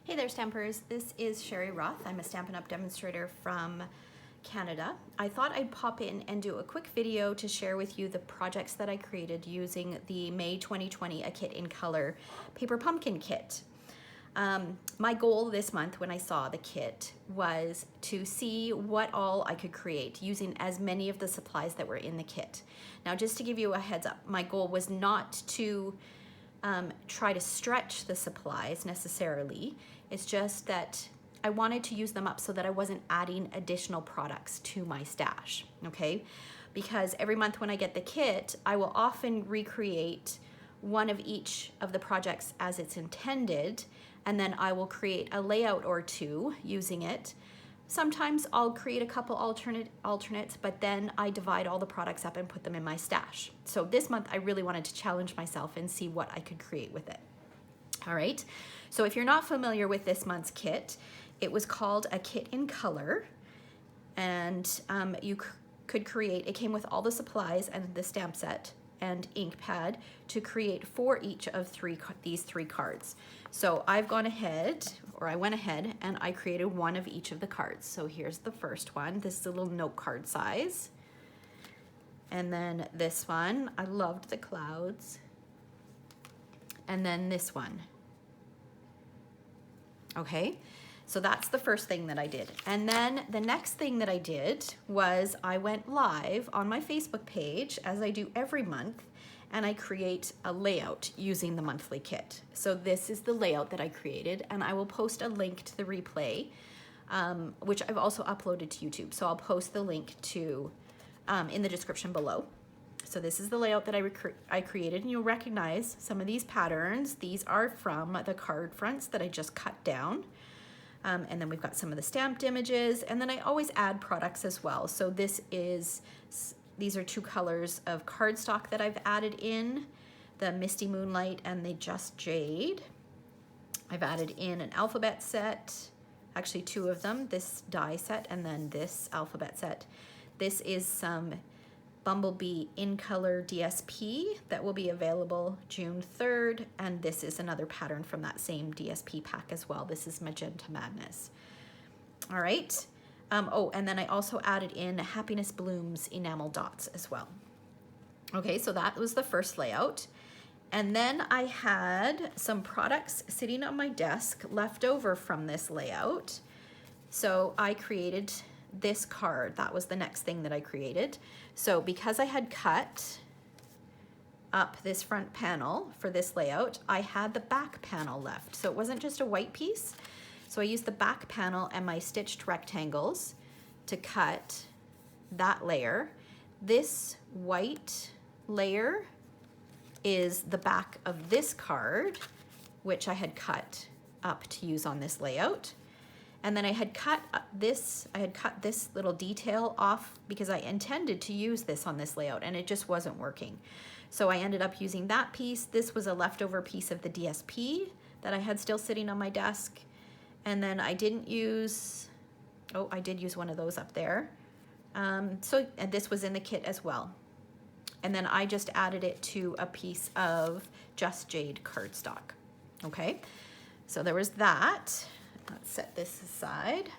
Hey there, Stampers. This is Sherry Roth. I'm a Stampin' Up! Demonstrator from Canada. I thought I'd pop in and do a quick video to share with you the projects that I created using the May 2020 A Kit in Color Paper Pumpkin Kit. My goal this month when I saw the kit was to see what all I could create using as many of the supplies that were in the kit. Now, just to give you a heads up, my goal was not to try to stretch the supplies necessarily. It's just that I wanted to use them up so that I wasn't adding additional products to my stash, okay? Because every month when I get the kit, I will often recreate one of each of the projects as it's intended, and then I will create a layout or two using it. Sometimes I'll create a couple alternates, but then I divide all the products up and put them in my stash. So this month I really wanted to challenge myself and see what I could create with it. All right, so if you're not familiar with this month's kit, it was called A Kit in Color, and you could create, it came with all the supplies and the stamp set and ink pad to create for each of these three cards. So I went ahead and I created one of each of the cards. So here's the first one. This is a little note card size. And then this one, I loved the clouds. And then this one. Okay, so that's the first thing that I did. And then the next thing that I did was I went live on my Facebook page, as I do every month, and I create a layout using the monthly kit. So this is the layout that I created, and I will post a link to the replay, which I've also uploaded to YouTube. So I'll post the link to in the description below. So this is the layout that I created, and you'll recognize some of these patterns. These are from the card fronts that I just cut down. And then we've got some of the stamped images, and then I always add products as well. So these are two colors of cardstock that I've added in, the Misty Moonlight and the Just Jade. I've added in an alphabet set, actually two of them, this die set and then this alphabet set. This is some Bumblebee in Color DSP that will be available June 3rd, and this is another pattern from that same DSP pack as well. This is Magenta Madness. All right. Oh, and then I also added in Happiness Blooms enamel dots as well. Okay, so that was the first layout. And then I had some products sitting on my desk left over from this layout. So I created this card. That was the next thing that I created. So because I had cut up this front panel for this layout, I had the back panel left. So it wasn't just a white piece. So I used the back panel and my stitched rectangles to cut that layer. This white layer is the back of this card, which I had cut up to use on this layout. And then I had cut this little detail off because I intended to use this on this layout, and it just wasn't working. So I ended up using that piece. This was a leftover piece of the DSP that I had still sitting on my desk. And then I didn't use, oh, I did use one of those up there. And this was in the kit as well. And then I just added it to a piece of Just Jade cardstock. Okay, so there was that. Let's set this aside.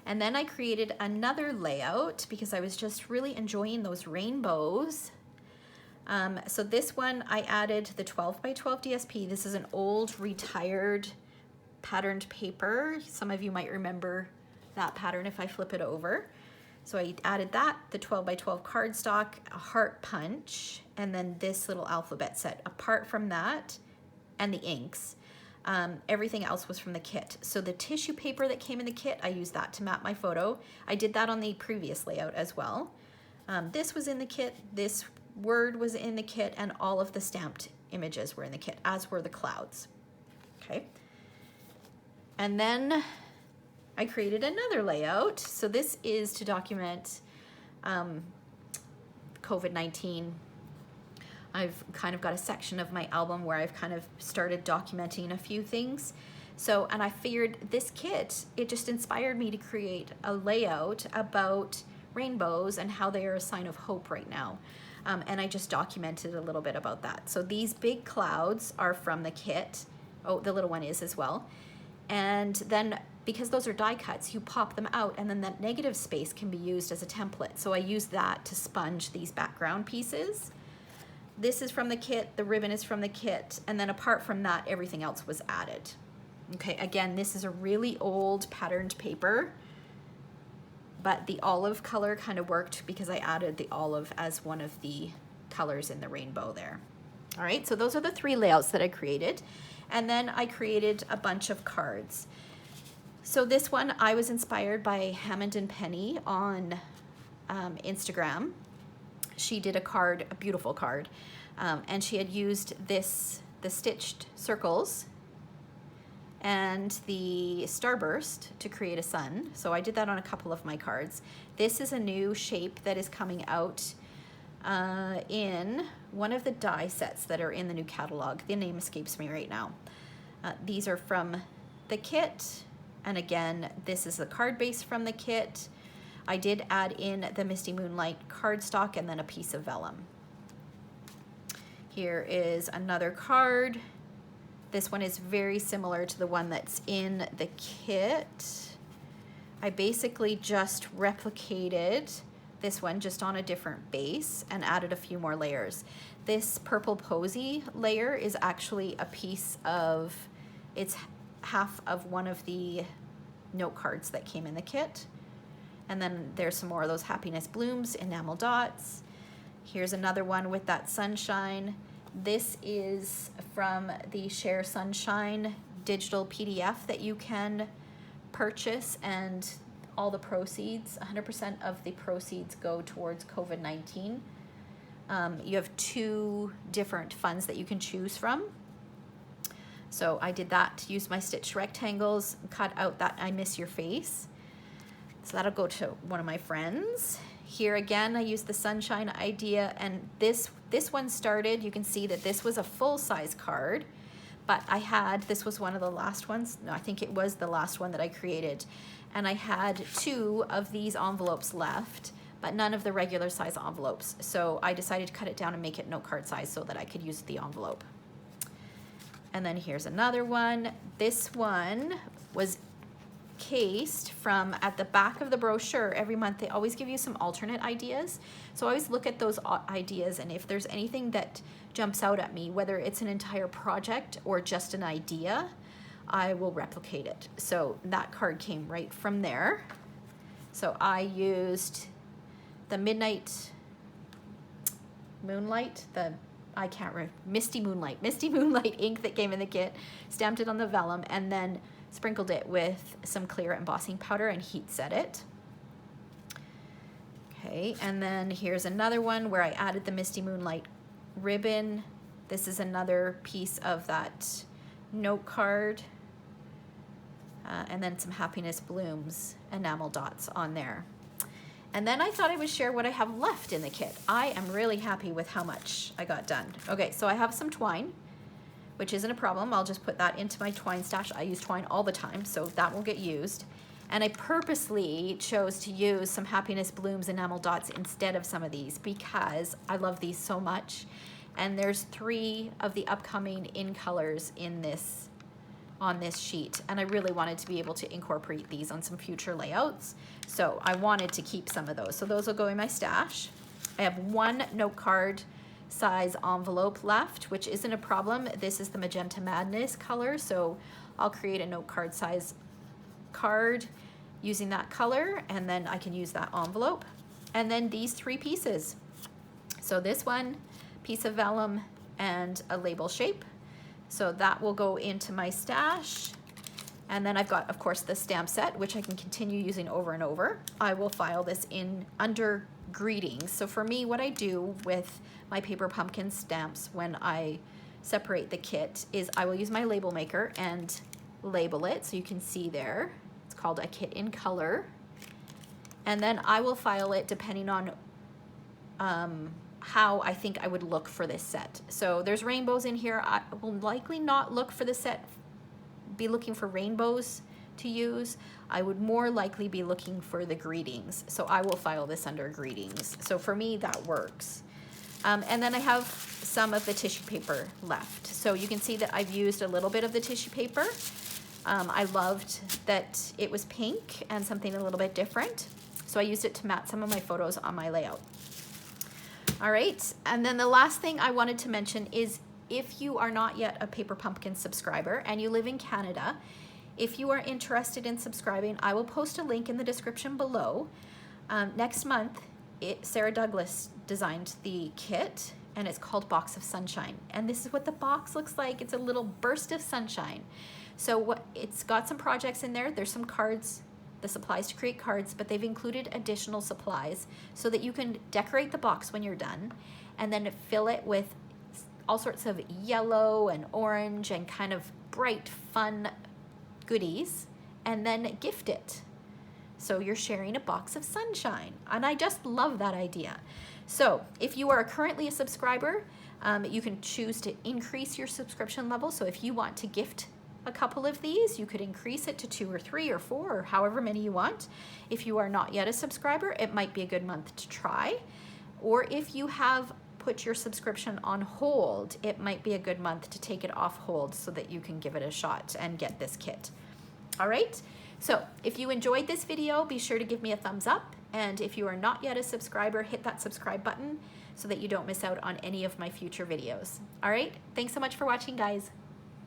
And then I created another layout because I was just really enjoying those rainbows. So this one I added the 12 by 12 DSP. This is an old retired patterned paper. Some of you might remember that pattern if I flip it over. So I added that, the 12 by 12 cardstock, a heart punch, and then this little alphabet set. Apart from that and the inks, everything else was from the kit. So the tissue paper that came in the kit, I used that to map my photo. I did that on the previous layout as well. This was in the kit, this word was in the kit, and all of the stamped images were in the kit, as were the clouds. Okay. And then I created another layout. So this is to document COVID-19. I've kind of got a section of my album where I've kind of started documenting a few things. So, and I figured this kit, it just inspired me to create a layout about rainbows and how they are a sign of hope right now. And I just documented a little bit about that. So these big clouds are from the kit. Oh, the little one is as well. And then because those are die cuts, you pop them out and then that negative space can be used as a template. So I use that to sponge these background pieces. This is from the kit, the ribbon is from the kit, and then apart from that, everything else was added. Okay, again, this is a really old patterned paper, but the olive color kind of worked because I added the olive as one of the colors in the rainbow there. All right, so those are the 3 layouts that I created. And then I created a bunch of cards. So this one, I was inspired by Hammond and Penny on Instagram. She did a card, a beautiful card, and she had used the stitched circles and the starburst to create a sun. So I did that on a couple of my cards. This is a new shape that is coming out in one of the die sets that are in the new catalog. The name escapes me right now. These are from the kit, and again, this is the card base from the kit. I did add in the Misty Moonlight cardstock and then a piece of vellum. Here is another card. This one is very similar to the one that's in the kit. I basically just replicated this one just on a different base and added a few more layers. This purple posy layer is actually a piece of, it's half of one of the note cards that came in the kit. And then there's some more of those happiness blooms, enamel dots. Here's another one with that sunshine. This is from the Share Sunshine digital PDF that you can purchase, and all the proceeds, 100% of the proceeds go towards COVID-19. You have 2 different funds that you can choose from. So I did that, used my stitched rectangles, cut out that I miss your face. So that'll go to one of my friends. Here again, I used the sunshine idea, and this one started, you can see that this was a full-size card, but this was one of the last ones. No, I think it was the last one that I created. And I had 2 of these envelopes left, but none of the regular size envelopes. So I decided to cut it down and make it note card size so that I could use the envelope. And then here's another one. This one was cased from at the back of the brochure. Every month they always give you some alternate ideas. So I always look at those ideas, and if there's anything that jumps out at me, whether it's an entire project or just an idea, I will replicate it. So that card came right from there. So I used the Misty Moonlight ink that came in the kit, stamped it on the vellum, and then sprinkled it with some clear embossing powder and heat set it. Okay, and then here's another one where I added the Misty Moonlight ribbon. This is another piece of that note card. And then some happiness blooms, enamel dots on there. And then I thought I would share what I have left in the kit. I am really happy with how much I got done. Okay, so I have some twine, which isn't a problem. I'll just put that into my twine stash. I use twine all the time, so that will get used. And I purposely chose to use some happiness blooms enamel dots instead of some of these because I love these so much. And there's 3 of the upcoming in colors in this on this sheet, and I really wanted to be able to incorporate these on some future layouts, so I wanted to keep some of those. So those will go in my stash. I have 1 note card size envelope left, which isn't a problem. This is the Magenta Madness color, so I'll create a note card size card using that color, and then I can use that envelope. And then these 3 pieces. So this one, piece of vellum, and a label shape. So that will go into my stash. And then I've got, of course, the stamp set, which I can continue using over and over. I will file this in under greetings. So for me, what I do with my paper pumpkin stamps when I separate the kit is I will use my label maker and label it. So you can see there, it's called a kit in color. And then I will file it depending on how I think I would look for this set. So there's rainbows in here. I will likely not look for the set, be looking for rainbows to use. I would more likely be looking for the greetings. So I will file this under greetings. So for me, that works. And then I have some of the tissue paper left. So you can see that I've used a little bit of the tissue paper. I loved that it was pink and something a little bit different. So I used it to mat some of my photos on my layout. All right, and then the last thing I wanted to mention is if you are not yet a Paper Pumpkin subscriber and you live in Canada, if you are interested in subscribing, I will post a link in the description below. Next month, Sarah Douglas designed the kit, and it's called Box of Sunshine. And this is what the box looks like. It's a little burst of sunshine. So it's got some projects in there. There's some cards, the supplies to create cards, but they've included additional supplies so that you can decorate the box when you're done and then fill it with all sorts of yellow and orange and kind of bright, fun goodies, and then gift it. So you're sharing a box of sunshine. And I just love that idea. So if you are currently a subscriber, you can choose to increase your subscription level. So if you want to gift a couple of these, you could increase it to 2 or 3 or 4 or however many you want. If you are not yet a subscriber, it might be a good month to try. Or if you have put your subscription on hold, it might be a good month to take it off hold so that you can give it a shot and get this kit. All right, so if you enjoyed this video, be sure to give me a thumbs up. And if you are not yet a subscriber, hit that subscribe button so that you don't miss out on any of my future videos. All right, thanks so much for watching, guys.